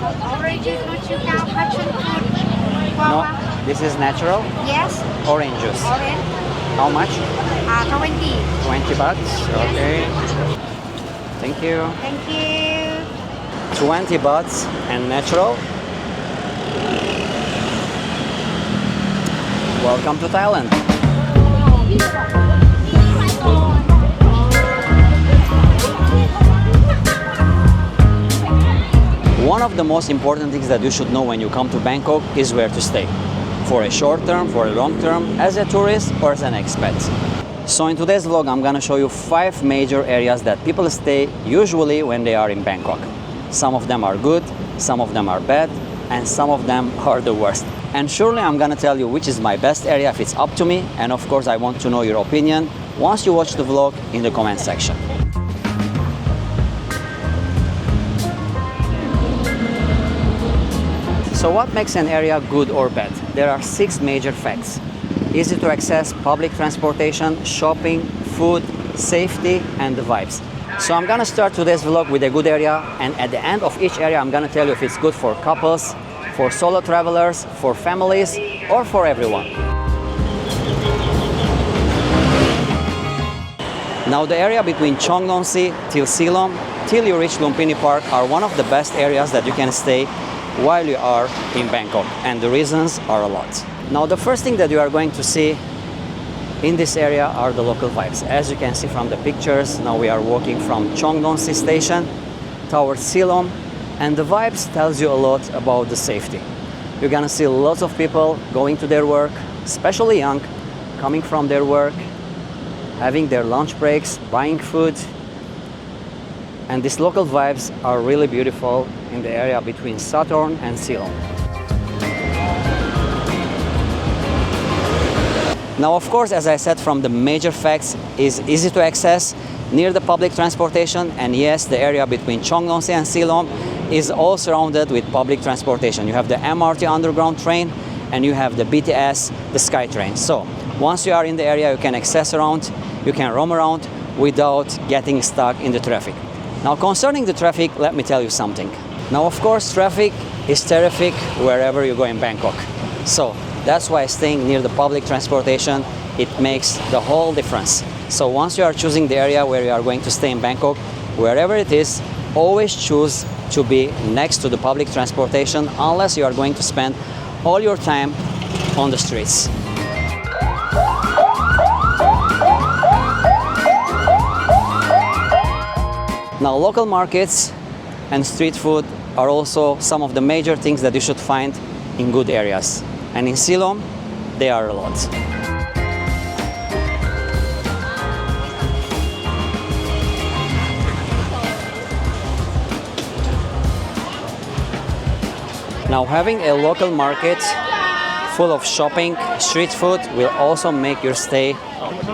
Overrated lucu cow passion fruit No, guava. this is natural Yes, orange juice. orange. How much? 20. 20 bucks. Okay. Thank you. Thank you. 20 bucks and natural. Welcome to Thailand. One of the most important things that you should know when you come to Bangkok is where to stay. For a short term, for a long term, as a tourist or as an expat. So in today's vlog, I'm gonna show you 5 major areas that people stay usually when they are in Bangkok. Some of them are good, some of them are bad, and some of them are the worst. And surely I'm gonna tell you which is my best area if it's up to me, and of course I want to know your opinion once you watch the vlog in the comment section. So what makes an area good or bad? There are 6 major facts. Easy to access, public transportation, shopping, food, safety, and the vibes. So I'm gonna start today's vlog with a good area, and at the end of each area I'm gonna tell you if it's good for couples, for solo travelers, for families, or for everyone. Now the area between Chongdonsi till Silom, till you reach Lumpini Park, are one of the best areas that you can stay while you are in Bangkok, and the reasons are a lot. Now the first thing that you are going to see in this area are the local vibes. As you can see from the pictures, now we are walking from Chongdonsi station towards Silom, and the vibes tells you a lot about the safety. You're gonna see lots of people going to their work, especially young, coming from their work, having their lunch breaks, buying food. And these local vibes are really beautiful in the area between Sathorn and Silom. Now, of course, as I said, from the major facts is easy to access, near the public transportation, and yes, the area between Chongdonsi and Silom is all surrounded with public transportation. You have the MRT underground train, and you have the BTS, the SkyTrain. So once you are in the area, you can access around, you can roam around without getting stuck in the traffic. Now, concerning the traffic, let me tell you something. Now, of course, traffic is terrific wherever you go in Bangkok. So that's why staying near the public transportation, it makes the whole difference. So once you are choosing the area where you are going to stay in Bangkok, wherever it is, always choose to be next to the public transportation, unless you are going to spend all your time on the streets. Now, local markets and street food are also some of the major things that you should find in good areas. And in Silom, they are a lot. Now, having a local market full of shopping, street food will also make your stay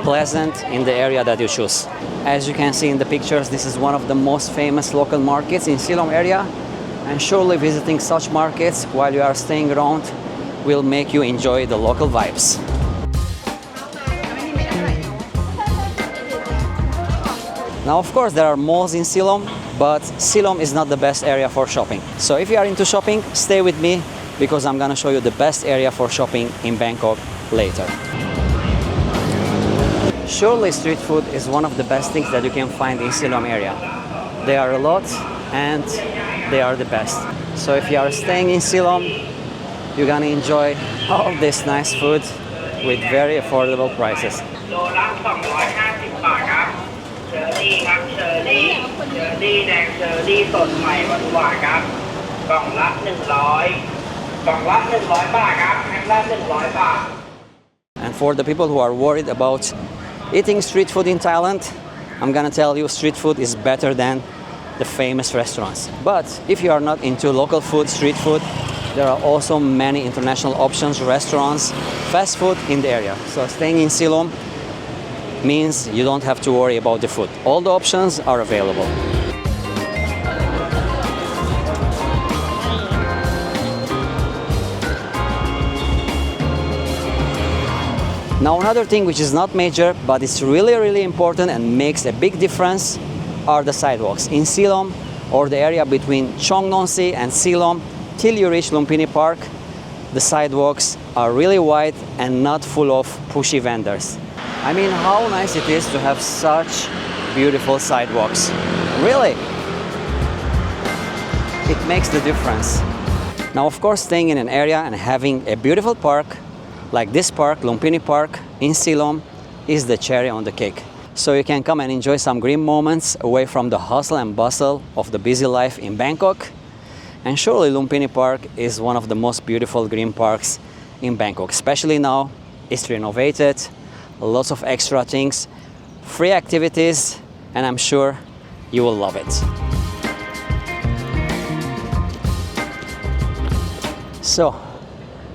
pleasant in the area that you choose. As you can see in the pictures, this is one of the most famous local markets in Silom area, and surely visiting such markets while you are staying around will make you enjoy the local vibes. Now, of course, there are malls in Silom, but Silom is not the best area for shopping. So if you are into shopping, stay with me, because I'm gonna show you the best area for shopping in Bangkok later. Surely street food is one of the best things that you can find in Silom area. They are a lot and they are the best. So if you are staying in Silom, you're gonna enjoy all this nice food with very affordable prices. And for the people who are worried about eating street food in Thailand, I'm gonna tell you street food is better than the famous restaurants. But if you are not into local food, street food, there are also many international options, restaurants, fast food in the area. So staying in Silom means you don't have to worry about the food. All the options are available. Now, another thing which is not major, but it's really important and makes a big difference, are the sidewalks. In Silom, or the area between Chongnonsi and Silom till you reach Lumpini Park, the sidewalks are really wide and not full of pushy vendors. I mean, how nice it is to have such beautiful sidewalks. Really, it makes the difference. Now, of course, staying in an area and having a beautiful park like this park, Lumpini Park in Silom, is the cherry on the cake. So you can come and enjoy some green moments away from the hustle and bustle of the busy life in Bangkok. And surely Lumpini Park is one of the most beautiful green parks in Bangkok, especially now. It's renovated, lots of extra things, free activities, and I'm sure you will love it. So,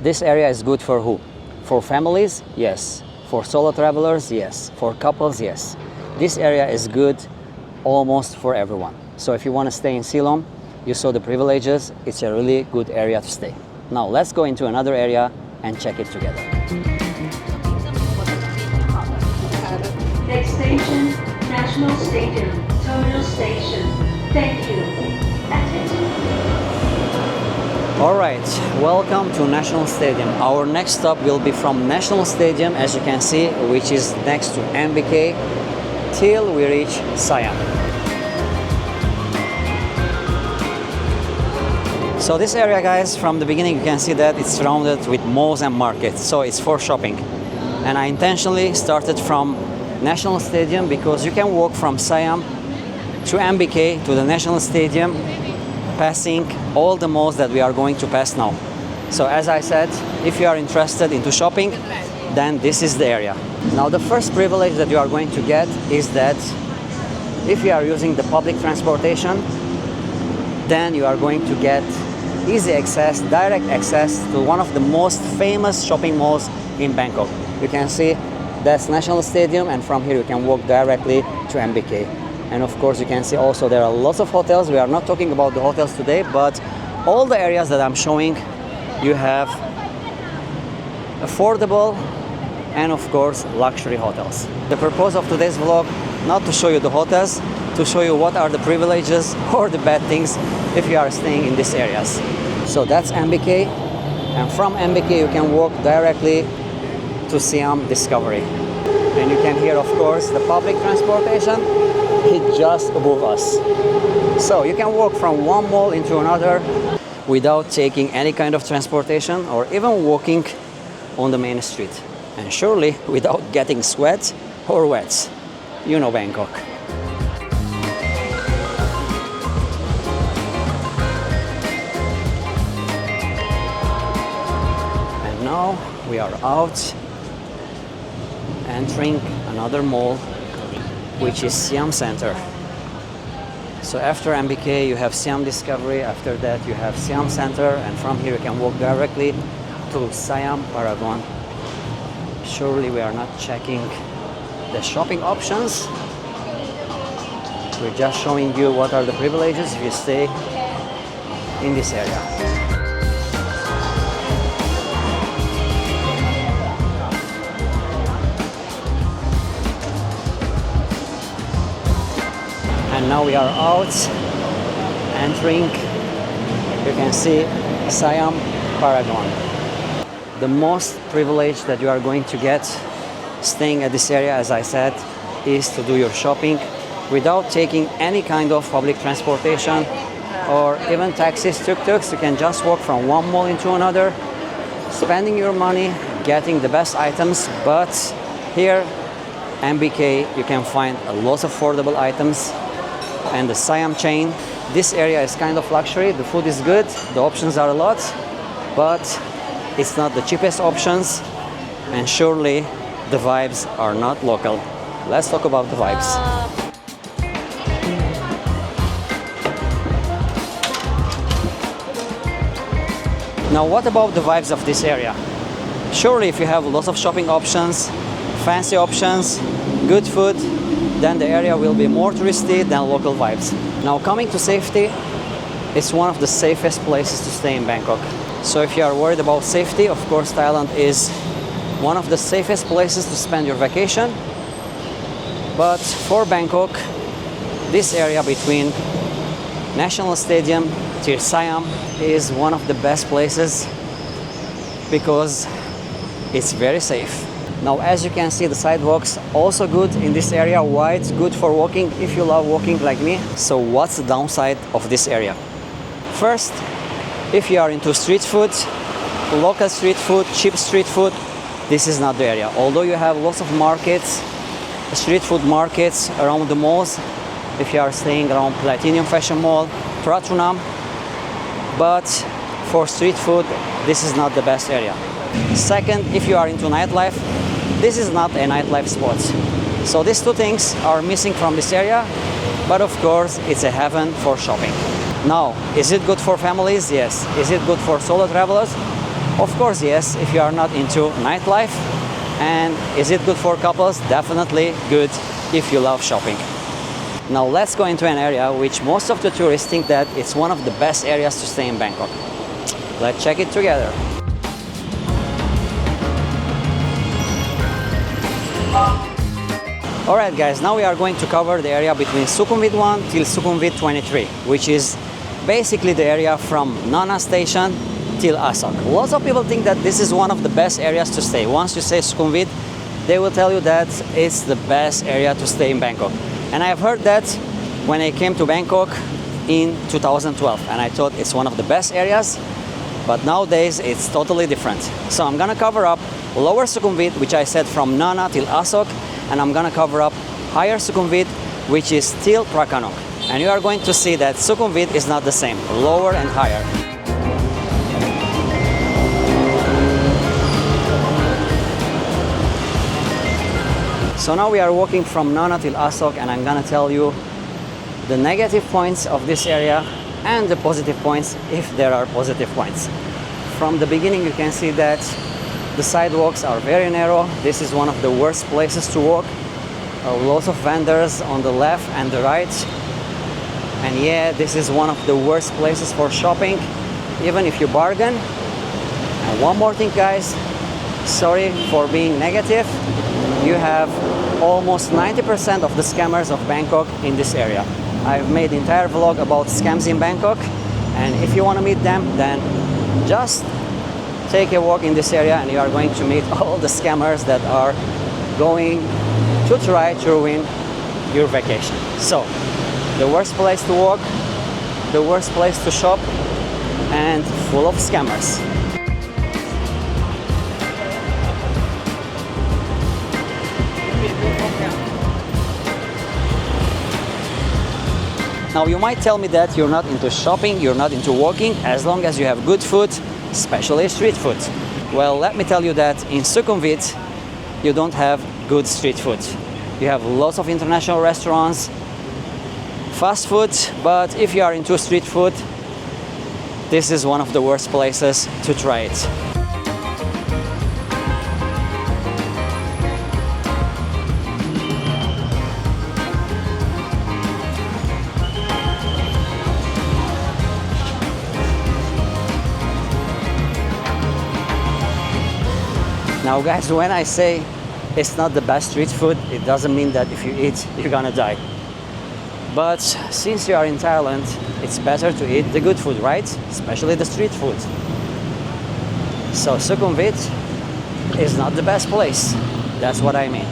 this area is good for who? For families? Yes. For solo travelers? Yes. For couples? Yes. This area is good almost for everyone. So if you want to stay in Silom, you saw the privileges, it's a really good area to stay. Now let's go into another area and check it together. Next station, National Stadium, Terminal Station. Thank you. All right, welcome to National Stadium. Our next stop will be from National Stadium, as you can see, which is next to MBK, till we reach Siam. So this area, guys, from the beginning you can see that it's surrounded with malls and markets, so it's for shopping. And I intentionally started from National Stadium because you can walk from Siam to MBK to the National Stadium, passing all the malls that we are going to pass now. So as I said, if you are interested into shopping, then this is the area. Now the first privilege that you are going to get is that if you are using the public transportation, then you are going to get easy access, direct access to one of the most famous shopping malls in Bangkok. You can see that's National Stadium, and from here you can walk directly to MBK. And of course you can see also there are lots of hotels. We are not talking about the hotels today, but all the areas that I'm showing, you have affordable and of course luxury hotels. The purpose of today's vlog, not to show you the hotels, to show you what are the privileges or the bad things if you are staying in these areas. So that's MBK, and from MBK you can walk directly to Siam Discovery. And you can hear, of course, the public transportation is just above us. So you can walk from one mall into another without taking any kind of transportation or even walking on the main street. And surely without getting sweat or wet. You know Bangkok. And now we are out, entering another mall, which is Siam Center. So after MBK you have Siam Discovery, after that you have Siam Center, and from here you can walk directly to Siam Paragon. Surely we are not checking the shopping options. We're just showing you what are the privileges if you stay in this area. And now we are out, entering, you can see Siam Paragon. The most privilege that you are going to get staying at this area, as I said, is to do your shopping without taking any kind of public transportation or even taxis, tuk-tuks. You can just walk from one mall into another, spending your money, getting the best items. But here, MBK, you can find a lot of affordable items. And the Siam chain, this area is kind of luxury. The food is good, the options are a lot, but it's not the cheapest options, and surely the vibes are not local. Let's talk about the vibes. Now what about the vibes of this area? Surely if you have lots of shopping options, fancy options, good food, then the area will be more touristy than local vibes. Now coming to safety, it's one of the safest places to stay in Bangkok. So if you are worried about safety, of course Thailand is one of the safest places to spend your vacation. But for Bangkok, this area between National Stadium, Siam, is one of the best places because it's very safe. Now, as you can see, the sidewalks also good in this area, wide, good for walking if you love walking like me. So what's the downside of this area? First, if you are into street food, local street food, cheap street food, this is not the area. Although you have lots of markets, street food markets around the malls, if you are staying around Platinum Fashion Mall, Pratunam, but for street food, this is not the best area. Second, if you are into nightlife, this is not a nightlife spot. So these two things are missing from this area, but of course, it's a heaven for shopping. Now, is it good for families? Yes. Is it good for solo travelers? Of course, yes, if you are not into nightlife. And is it good for couples? Definitely good if you love shopping. Now let's go into an area which most of the tourists think that it's one of the best areas to stay in Bangkok. Let's check it together. Alright guys, now we are going to cover the area between Sukhumvit 1 till Sukhumvit 23, which is basically the area from Nana Station till Asok. Lots of people think that this is one of the best areas to stay. Once you say Sukhumvit, they will tell you that it's the best area to stay in Bangkok. And I have heard that when I came to Bangkok in 2012, and I thought it's one of the best areas, but nowadays it's totally different. So I'm gonna cover up lower Sukhumvit, which I said from Nana till Asok, and I'm gonna cover up higher Sukhumvit, which is till Prakanok. And you are going to see that Sukhumvit is not the same, lower and higher. So now we are walking from Nana till Asok, and I'm gonna tell you the negative points of this area and the positive points if there are positive points. From the beginning you can see that the sidewalks are very narrow. This is one of the worst places to walk. Lots of vendors on the left and the right. And yeah, this is one of the worst places for shopping, even if you bargain. And one more thing guys, sorry for being negative. You have almost 90% of the scammers of Bangkok in this area. I've made an entire vlog about scams in Bangkok, and if you want to meet them, then just take a walk in this area and you are going to meet all the scammers that are going to try to ruin your vacation. So, the worst place to walk, the worst place to shop, and full of scammers. Now you might tell me that you're not into shopping, you're not into walking, as long as you have good food, especially street food. Well, let me tell you that in Sukhumvit, you don't have good street food. You have lots of international restaurants, fast food, but if you are into street food, this is one of the worst places to try it. Now guys, when I say it's not the best street food, it doesn't mean that if you eat, you're gonna die. But since you are in Thailand, it's better to eat the good food, right? Especially the street food. So Sukhumvit is not the best place. That's what I mean.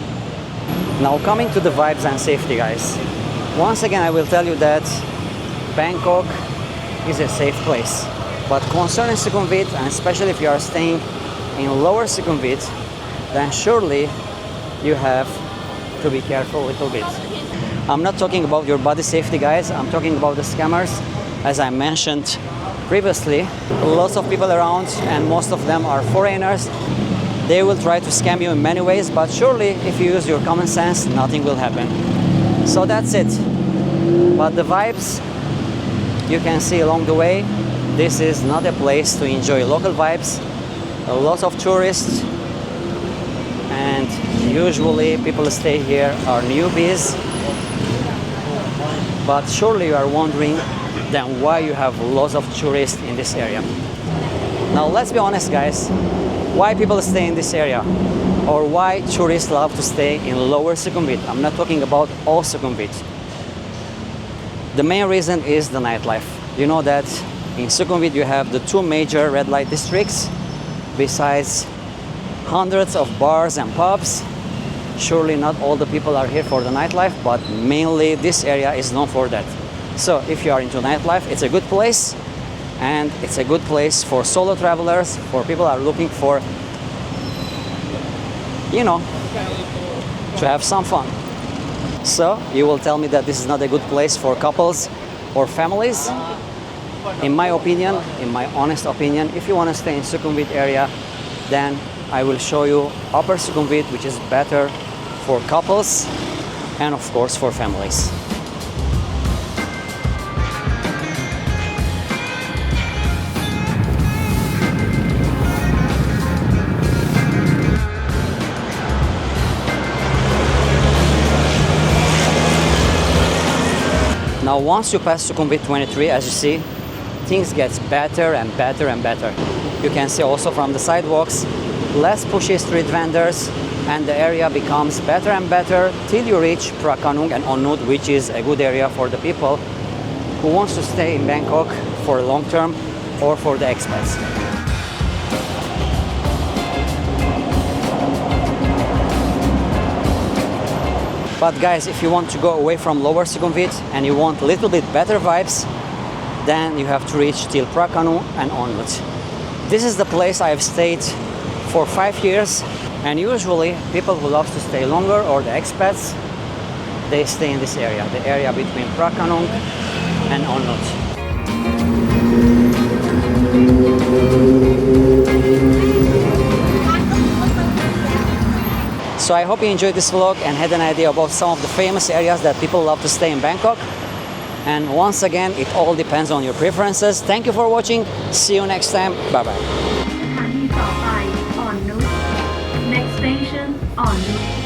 Now coming to the vibes and safety, guys. Once again, I will tell you that Bangkok is a safe place. But concerning Sukhumvit, and especially if you are staying in lower Sukhumvit, then surely you have to be careful a little bit. I'm not talking about your body safety, guys. I'm talking about the scammers. As I mentioned previously, lots of people around, and most of them are foreigners. They will try to scam you in many ways, but surely if you use your common sense, nothing will happen. So that's it. But the vibes you can see along the way, this is not a place to enjoy local vibes. Lots of tourists, and usually people stay here are newbies. But surely you are wondering then why you have lots of tourists in this area. Now let's be honest guys, why people stay in this area, or why tourists love to stay in lower Sukhumvit. I'm not talking about all Sukhumvit. The main reason is the nightlife. You know that in Sukhumvit you have the two major red light districts, besides hundreds of bars and pubs. Surely not all the people are here for the nightlife, but mainly this area is known for that. So if you are into nightlife, it's a good place, and it's a good place for solo travelers, for people who are looking for, you know, to have some fun. So you will tell me that this is not a good place for couples or families. In my opinion, in my honest opinion, if you want to stay in Sukhumvit area, then I will show you Upper Sukhumvit, which is better for couples and of course for families. Now once you pass Sukhumvit 23, as you see, things get better and better and better. You can see also from the sidewalks, less pushy street vendors, and the area becomes better and better till you reach Prakanung and Onnut, which is a good area for the people who wants to stay in Bangkok for long term or for the expats. But guys, if you want to go away from Lower Sukhumvit and you want a little bit better vibes, then you have to reach till Prakanung and Onnut. This is the place I've stayed for 5 years, and usually people who love to stay longer or the expats, they stay in this area, the area between Prakanung and Onnut. So I hope you enjoyed this vlog and had an idea about some of the famous areas that people love to stay in Bangkok. And once again, it all depends on your preferences. Thank you for watching. See you next time. Bye bye. สถานีต่อไปอ่อนนุช Next station อ่อนนุช